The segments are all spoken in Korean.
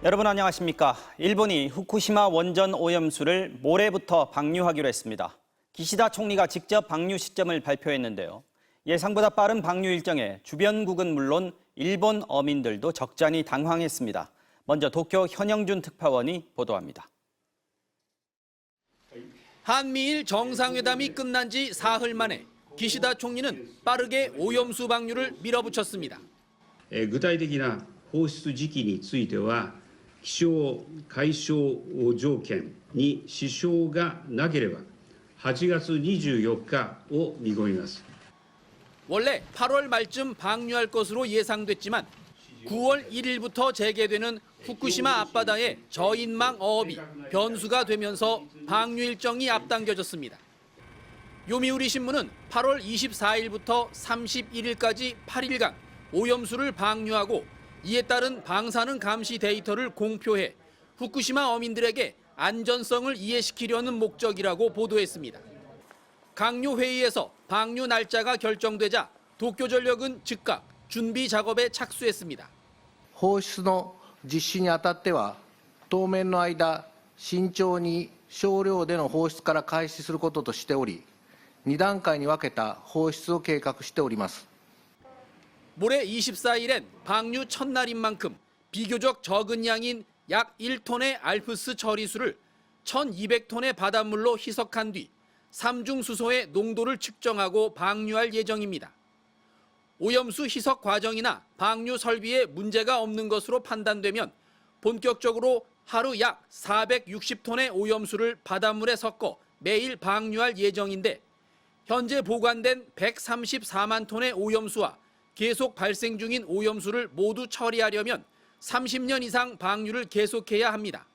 여러분 안녕하십니까? 일본이 후쿠시마 원전 오염수를 모레부터 방류하기로 했습니다. 기시다 총리가 직접 방류 시점을 발표했는데요. 예상보다 빠른 방류 일정에 주변국은 물론 일본 어민들도 적잖이 당황했습니다. 먼저 도쿄 현영준 특파원이 보도합니다. 한미일 정상회담이 끝난 지 사흘 만에 기시다 총리는 빠르게 오염수 방류를 밀어붙였습니다. 具体的な放出時期については、気象解消条件に支障がなければ8月24日を見込みます。 원래 8월 말쯤 방류할 것으로 예상됐지만 9월 1일부터 재개되는 후쿠시마 앞바다의 저인망 어업이 변수가 되면서 방류 일정이 앞당겨졌습니다. 요미우리 신문은 8월 24일부터 31일까지 8일간 오염수를 방류하고 이에 따른 방사능 감시 데이터를 공표해 후쿠시마 어민들에게 안전성을 이해시키려는 목적이라고 보도했습니다. 강요 회의에서 방류 날짜가 결정되자 도쿄전력은 즉각 준비 작업에 착수했습니다. 放出の実施にあたっては、当面の間、慎重に少量での放出から開始することとしており、2段階に分けた放出を計画しております。 모레 24일엔 방류 첫날인 만큼 비교적 적은 양인 약 1톤의 알프스 처리수를 1,200톤의 바닷물로 희석한 뒤 삼중 수소의 농도를 측정하고 방류할 예정입니다. 오염수 희석 과정이나 방류 설비에 문제가 없는 것으로 판단되면 본격적으로 하루 약 460톤의 오염수를 바닷물에 섞어 매일 방류할 예정인데 현재 보관된 134만 톤의 오염수와 계속 발생 중인 오염수를 모두 처리하려면 30년 이상 방류를 계속해야 합니다.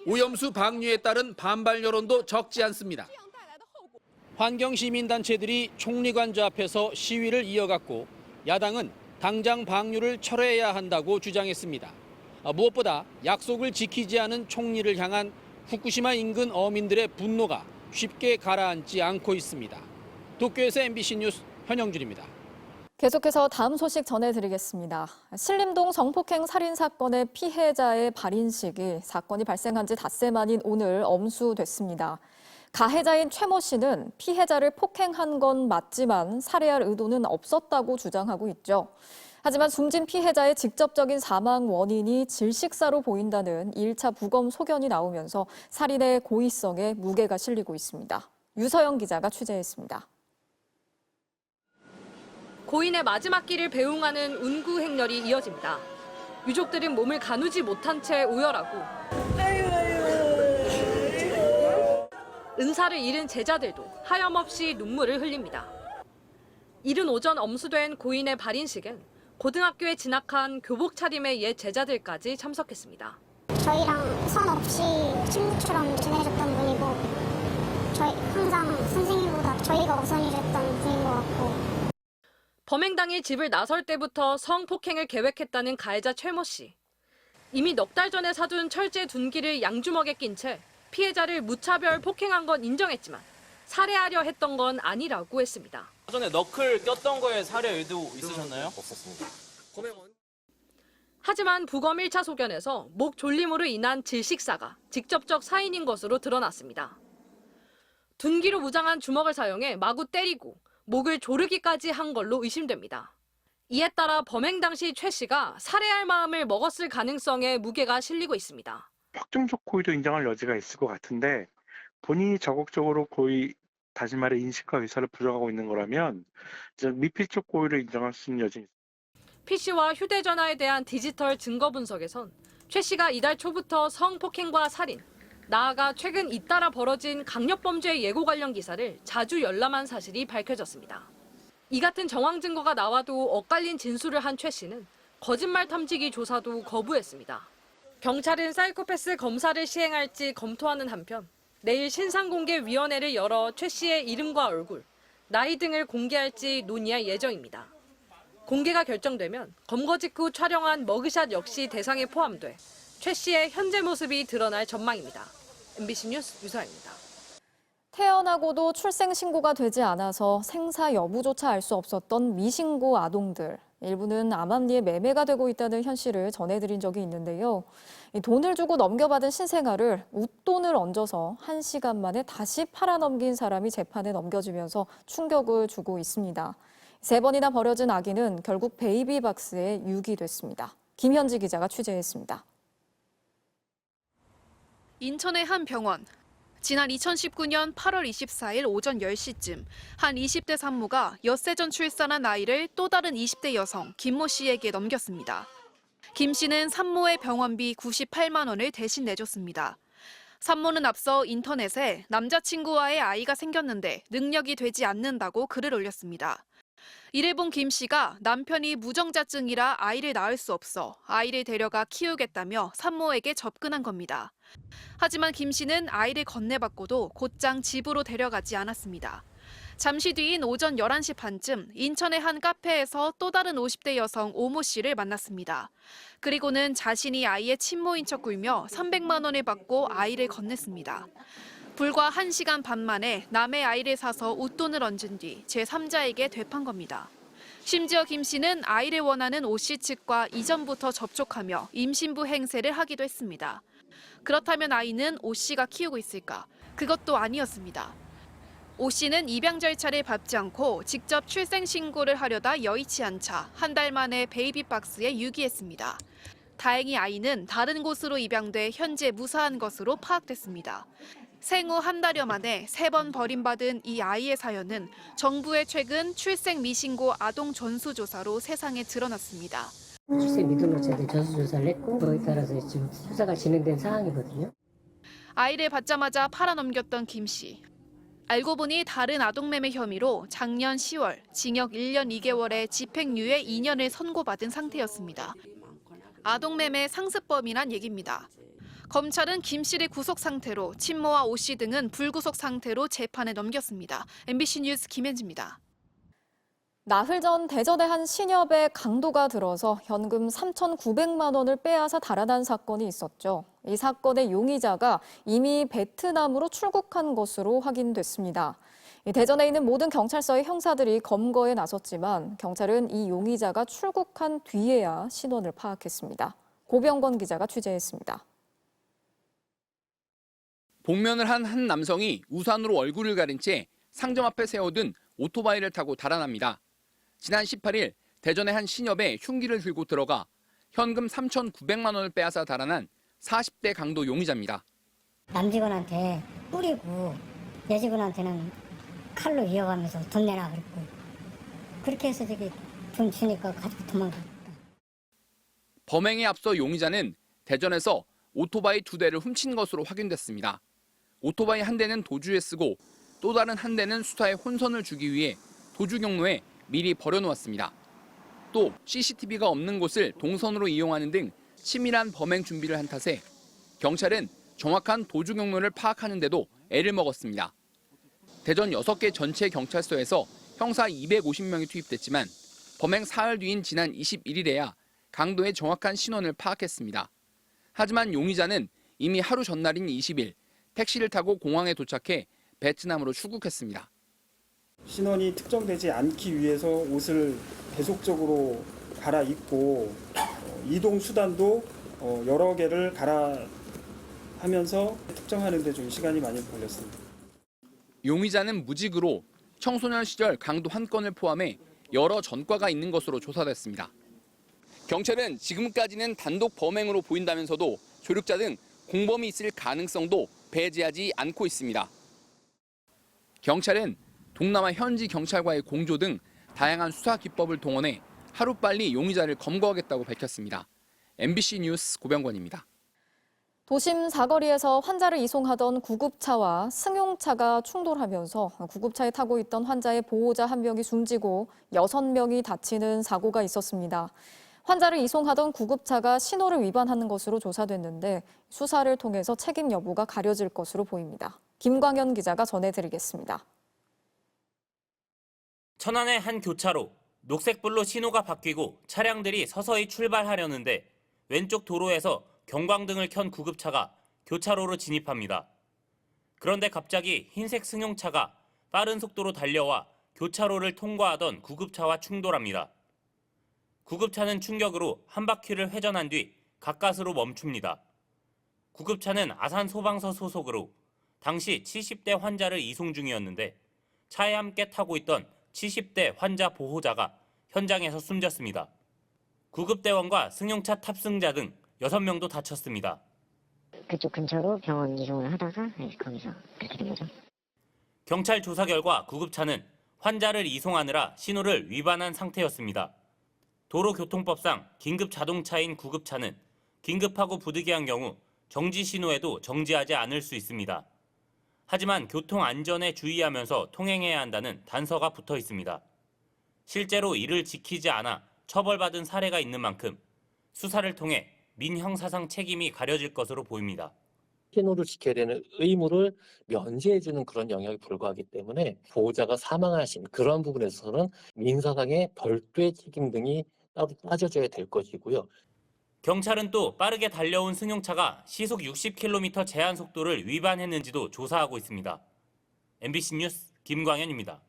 오염수 방류에 따른 반발 여론도 적지 않습니다. 환경시민단체들이 총리관저 앞에서 시위를 이어갔고 야당은 당장 방류를 철회해야 한다고 주장했습니다. 무엇보다 약속을 지키지 않은 총리를 향한 후쿠시마 인근 어민들의 분노가 쉽게 가라앉지 않고 있습니다. 도쿄에서 MBC 뉴스 현영준입니다. 계속해서 다음 소식 전해드리겠습니다. 신림동 성폭행 살인 사건의 피해자의 발인식이 사건이 발생한 지 닷새 만인 오늘 엄수됐습니다. 가해자인 최모 씨는 피해자를 폭행한 건 맞지만 살해할 의도는 없었다고 주장하고 있죠. 하지만 숨진 피해자의 직접적인 사망 원인이 질식사로 보인다는 1차 부검 소견이 나오면서 살인의 고의성에 무게가 실리고 있습니다. 유서영 기자가 취재했습니다. 고인의 마지막 길을 배웅하는 운구 행렬이 이어집니다. 유족들은 몸을 가누지 못한 채 오열하고 은사를 잃은 제자들도 하염없이 눈물을 흘립니다. 이른 오전 엄수된 고인의 발인식엔 고등학교에 진학한 교복 차림의 옛 제자들까지 참석했습니다. 저희랑 선 없이 친구처럼 지내셨던 분이고 저희 항상 선생님보다 저희가 우선이셨던 분인 것 같고 범행 당일 집을 나설 때부터 성폭행을 계획했다는 가해자 최모 씨. 이미 넉 달 전에 사둔 철제 둔기를 양주먹에 낀 채 피해자를 무차별 폭행한 건 인정했지만 살해하려 했던 건 아니라고 했습니다. 전에 너클 꼈던 거에 살해 의도 있으셨나요? 없었습니다. 하지만 부검 1차 소견에서 목 졸림으로 인한 질식사가 직접적 사인인 것으로 드러났습니다. 둔기로 무장한 주먹을 사용해 마구 때리고 목을 조르기까지 한 걸로 의심됩니다. 이에 따라 범행 당시 최 씨가 살해할 마음을 먹었을 가능성에 무게가 실리고 있습니다. 확정적 고의도 인정할 여지가 있을 것 같은데 본인이 적극적으로 고의, 다시 말해 인식과 의사를 부정하고 있는 거라면 미필적 고의를 인정할 수 있는 여지는 있습니다. PC와 휴대전화에 대한 디지털 증거 분석에선 최 씨가 이달 초부터 성폭행과 살인, 나아가 최근 잇따라 벌어진 강력범죄 예고 관련 기사를 자주 열람한 사실이 밝혀졌습니다. 이 같은 정황 증거가 나와도 엇갈린 진술을 한 최 씨는 거짓말 탐지기 조사도 거부했습니다. 경찰은 사이코패스 검사를 시행할지 검토하는 한편 내일 신상공개위원회를 열어 최 씨의 이름과 얼굴, 나이 등을 공개할지 논의할 예정입니다. 공개가 결정되면 검거 직후 촬영한 머그샷 역시 대상에 포함돼 최 씨의 현재 모습이 드러날 전망입니다. MBC 뉴스 유서입니다. 태어나고도 출생 신고가 되지 않아서 생사 여부조차 알 수 없었던 미신고 아동들. 일부는 암암리에 매매가 되고 있다는 현실을 전해드린 적이 있는데요. 이 돈을 주고 넘겨받은 신생아를 웃돈을 얹어서 1시간 만에 다시 팔아넘긴 사람이 재판에 넘겨지면서 충격을 주고 있습니다. 3번이나 버려진 아기는 결국 베이비박스에 유기됐습니다. 김현지 기자가 취재했습니다. 인천의 한 병원. 지난 2019년 8월 24일 오전 10시쯤 한 20대 산모가 엿새 전 출산한 아이를 또 다른 20대 여성 김모 씨에게 넘겼습니다. 김 씨는 산모의 병원비 98만 원을 대신 내줬습니다. 산모는 앞서 인터넷에 남자친구와의 아이가 생겼는데 능력이 되지 않는다고 글을 올렸습니다. 이를 본 김 씨가 남편이 무정자증이라 아이를 낳을 수 없어 아이를 데려가 키우겠다며 산모에게 접근한 겁니다. 하지만 김 씨는 아이를 건네받고도 곧장 집으로 데려가지 않았습니다. 잠시 뒤인 오전 11시 반쯤 인천의 한 카페에서 또 다른 50대 여성 오모 씨를 만났습니다. 그리고는 자신이 아이의 친모인 척 굴며 300만 원을 받고 아이를 건넸습니다. 불과 1시간 반 만에 남의 아이를 사서 웃돈을 얹은 뒤 제3자에게 되판 겁니다. 심지어 김 씨는 아이를 원하는 오 씨 측과 이전부터 접촉하며 임신부 행세를 하기도 했습니다. 그렇다면 아이는 오 씨가 키우고 있을까? 그것도 아니었습니다. 오 씨는 입양 절차를 밟지 않고 직접 출생 신고를 하려다 여의치 않자 한 달 만에 베이비박스에 유기했습니다. 다행히 아이는 다른 곳으로 입양돼 현재 무사한 것으로 파악됐습니다. 생후 한 달여 만에 3번 버림받은 이 아이의 사연은 정부의 최근 출생 미신고 아동 전수조사로 세상에 드러났습니다. 출생 미등록 자들 전수조사를 했고 거기에 따라서 지금 수사가 진행된 상황이거든요. 아이를 받자마자 팔아넘겼던 김 씨. 알고 보니 다른 아동매매 혐의로 작년 10월 징역 1년 2개월에 집행유예 2년을 선고받은 상태였습니다. 아동매매 상습범이란 얘기입니다. 검찰은 김 씨를 구속 상태로 친모와 오 씨 등은 불구속 상태로 재판에 넘겼습니다. MBC 뉴스 김현지입니다. 나흘 전 대전의 한 신협에 강도가 들어서 현금 3,900만 원을 빼앗아 달아난 사건이 있었죠. 이 사건의 용의자가 이미 베트남으로 출국한 것으로 확인됐습니다. 대전에 있는 모든 경찰서의 형사들이 검거에 나섰지만 경찰은 이 용의자가 출국한 뒤에야 신원을 파악했습니다. 고병권 기자가 취재했습니다. 복면을 한 남성이 우산으로 얼굴을 가린 채 상점 앞에 세워둔 오토바이를 타고 달아납니다. 지난 18일 대전의 한 신협에 흉기를 들고 들어가 현금 3,900만 원을 빼앗아 달아난 40대 강도 용의자입니다. 남 직원한테 뿌리고 내 직원한테는 칼로 이어가면서 돈 내라 그랬고 그렇게 해서 저기 돈 주니까 가지고 도망갔다. 범행에 앞서 용의자는 대전에서 오토바이 2대를 훔친 것으로 확인됐습니다. 오토바이 한 대는 도주에 쓰고 또 다른 한 대는 수사에 혼선을 주기 위해 도주 경로에 미리 버려놓았습니다. 또 CCTV가 없는 곳을 동선으로 이용하는 등 치밀한 범행 준비를 한 탓에 경찰은 정확한 도주 경로를 파악하는 데도 애를 먹었습니다. 대전 6개 전체 경찰서에서 형사 250명이 투입됐지만 범행 사흘 뒤인 지난 21일에야 강도의 정확한 신원을 파악했습니다. 하지만 용의자는 이미 하루 전날인 20일 택시를 타고 공항에 도착해 베트남으로 출국했습니다. 신원이 특정되지 않기 위해서 옷을 계속적으로 갈아입고 이동 수단도 여러 개를 갈아하면서 특정하는 데 좀 시간이 많이 걸렸습니다. 용의자는 무직으로 청소년 시절 강도 한 건을 포함해 여러 전과가 있는 것으로 조사됐습니다. 경찰은 지금까지는 단독 범행으로 보인다면서도 조력자 등 공범이 있을 가능성도 배제하지 않고 있습니다. 경찰은 동남아 현지 경찰과의 공조 등 다양한 수사 기법을 동원해 하루빨리 용의자를 검거하겠다고 밝혔습니다. MBC 뉴스 고병권입니다. 도심 사거리에서 환자를 이송하던 구급차와 승용차가 충돌하면서 구급차에 타고 있던 환자의 보호자 1명이 숨지고 6명이 다치는 사고가 있었습니다. 환자를 이송하던 구급차가 신호를 위반하는 것으로 조사됐는데 수사를 통해서 책임 여부가 가려질 것으로 보입니다. 김광현 기자가 전해드리겠습니다. 천안의 한 교차로, 녹색불로 신호가 바뀌고 차량들이 서서히 출발하려는데 왼쪽 도로에서 경광등을 켠 구급차가 교차로로 진입합니다. 그런데 갑자기 흰색 승용차가 빠른 속도로 달려와 교차로를 통과하던 구급차와 충돌합니다. 구급차는 충격으로 한 바퀴를 회전한 뒤 가까스로 멈춥니다. 구급차는 아산 소방서 소속으로 당시 70대 환자를 이송 중이었는데 차에 함께 타고 있던 70대 환자 보호자가 현장에서 숨졌습니다. 구급대원과 승용차 탑승자 등 6명도 다쳤습니다. 그쪽 근처로 병원 이송을 하다가 거기서 그렇게 된 거죠. 경찰 조사 결과 구급차는 환자를 이송하느라 신호를 위반한 상태였습니다. 도로교통법상 긴급 자동차인 구급차는 긴급하고 부득이한 경우 정지 신호에도 정지하지 않을 수 있습니다. 하지만 교통 안전에 주의하면서 통행해야 한다는 단서가 붙어 있습니다. 실제로 이를 지키지 않아 처벌받은 사례가 있는 만큼 수사를 통해 민형사상 책임이 가려질 것으로 보입니다. 신호를 지켜야 되는 의무를 면제해주는 그런 영역에 불과하기 때문에 보호자가 사망하신 그러한 부분에서는 민사상의 별도의 책임 등이 따로 따져줘야 될 것이고요. 경찰은 또 빠르게 달려온 승용차가 시속 60km 제한 속도를 위반했는지도 조사하고 있습니다. MBC 뉴스 김광현입니다.